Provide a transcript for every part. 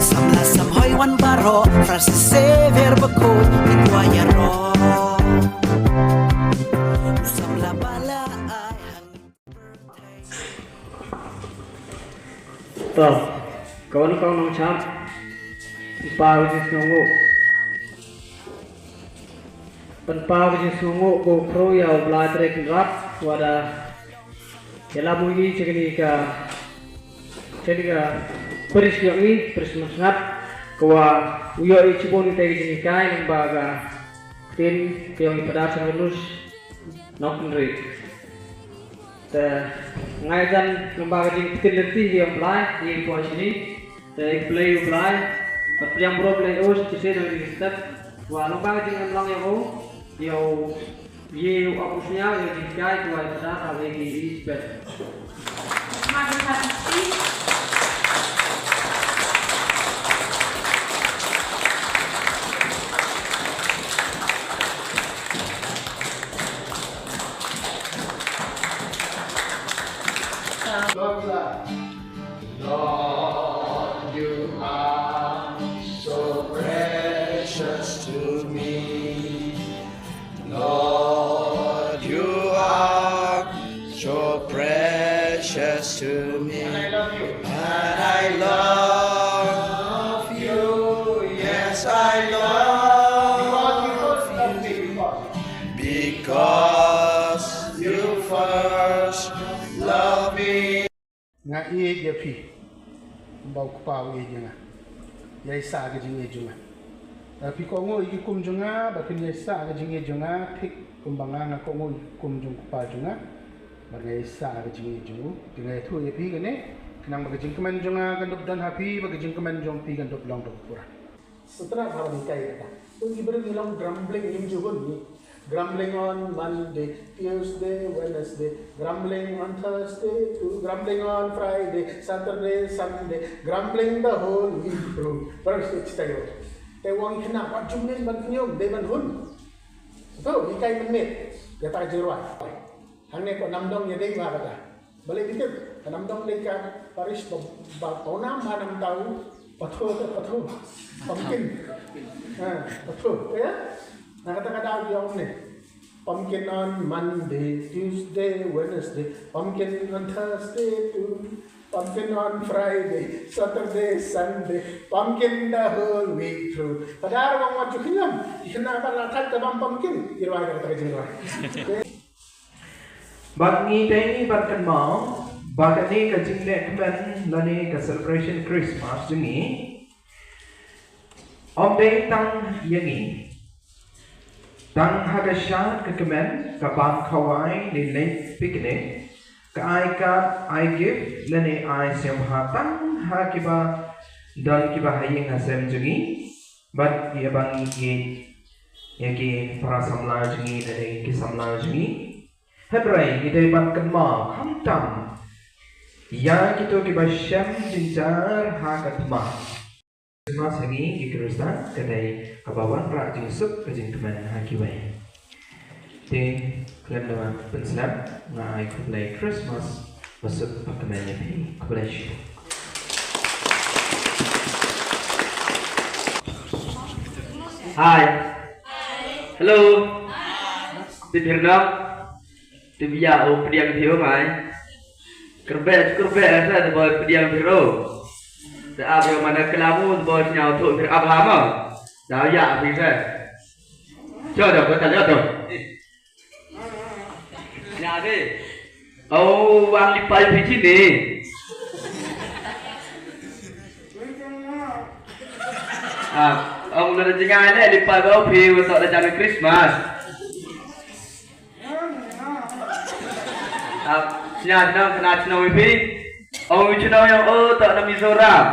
Samla samhoy wan baro Francis Xavier Bakoy Itwaya ro Samla bala ay Tuh, kawan-kawan nong cham, pau di sungu, penpau di sungu go pro ya belajar kerat, wada, kela bunyi cekini peris yang peris mengat, kawa uyo icibon tegi jenis kai lembaga, tin yang pada sangat nok nri. Ngajan lembaga di fidelity yang apply di puas ini, play apply, yang problem us bisa dari step, wah lembaga di lang yang ye opusnya yang dikai kuai pada kali ini bed. Lord, you are so precious to me. Lord, you are so precious to me. And I love you. And I love you. Yes, I love you. Because you first love me. Nga iye dia pi mbau kupau iye jenga yai sa ga jinge junga pi ko ngo iki kum junga ba kin yai sa ga jinge junga pik kumbanga nga ko ngo kum jung kupa junga ba yai sa ga jinge jungu jinga thu ye pi ga ne kinang ba jing kemen junga gandup dan hapi ba jing kemen jong pi gandup long dok pura sutra bhav ni kai kata to ibar ni long grumbling nim jugon ni grumbling on Monday, Tuesday, Wednesday, grumbling on Thursday, grumbling on Friday, Saturday, Sunday, grumbling the whole week through. First it's tayo. They want to know what you mean, but you they want hun. So he came and met. Get a zero. Hangne ko namdong yedeng ba kata. Balik dikit. Namdong leka Paris ba tonam hanam tahu patho. Pumpkin. Patho. Ya. Nakata-kata yung pumpkin on Monday, Tuesday, Wednesday, pumpkin on Thursday, pumpkin on Friday, Saturday, Sunday, pumpkin the whole week through. Padahal kung majukin yan, ikinapa lahat ka bang pumpkin? Irway ka tayo irway. Bag ni tayo batkan mo, bag ni ka jingle kman lani ka celebration Christmas jungi, day tang yangi. Tang hagasyan kemen kabang kawai ni late picnic ka I give lani I semhatang hakiba dan kiba haying hasem jungi bat ia bang yaki para samla jungi lani ki samla jungi hebrai kita bat kenma hamtam ya kita kiba syam jinjar hakatma Christmas lagi di Kristen kedai kabawan rak jingsuk kejing teman hakiwai. Di kalian nama penselam ngai kulai Christmas masuk pakemannya pi kulai syu. Hai. Hello. Di Vietnam. Di biya o pediang bio mai. Kerbe saya boleh pediang bio. Đã biểu mà nó kelamu bos nhau thôi việc áp lắm à đã dạ vì thế chơi được có thật được nhà đi anh đi bay phía trên đi ông là chính ai đấy đi bay với ông phi và sợ là chào Christmas nhà nó kena chino phi ông chino yang tak ada Mizoram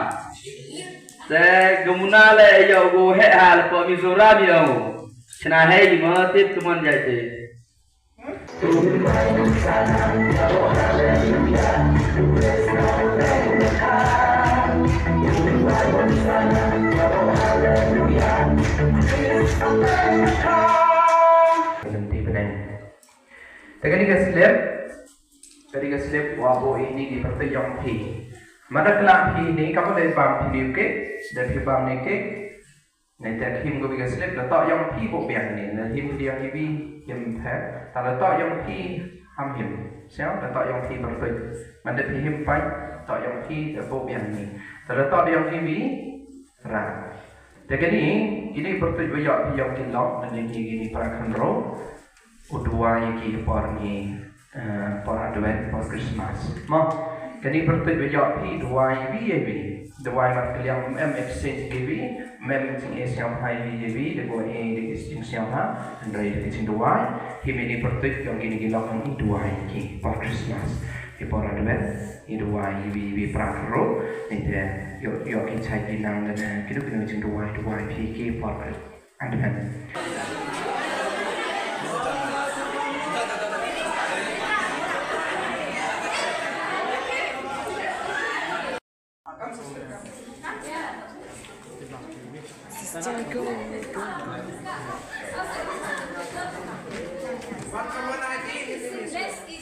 saya gemuna le yo go he hal po Mizoram yo china he di ma tip tuman jaite nanti benang tadi ka slip wabo ini di pertayong pi Mada kelak ini kamu dari bam ini ke dari bam ni ke nanti him go bigas lep letak yang pi bok biang ni nanti him dia hibi him teh tak letak yang pi ham him siapa letak yang pi bertuj mada him pai letak yang pi bok biang ni tak letak yang hibi ra jadi ini bertuj banyak yang kilok dan ini perakan roh udua yang kipar ni para advent pas Christmas mah jadi bertuj banyak pi dua ibi dua mat kalian exchange ibi exchange siang hai ibi dua exchange siang ha dan exchange dua ini bertuj yang gini kilok yang dua ini pas Christmas para advent ini dua ibi perakan roh ini yo kita cai nang dan kita kena macam dua pi para advent Let's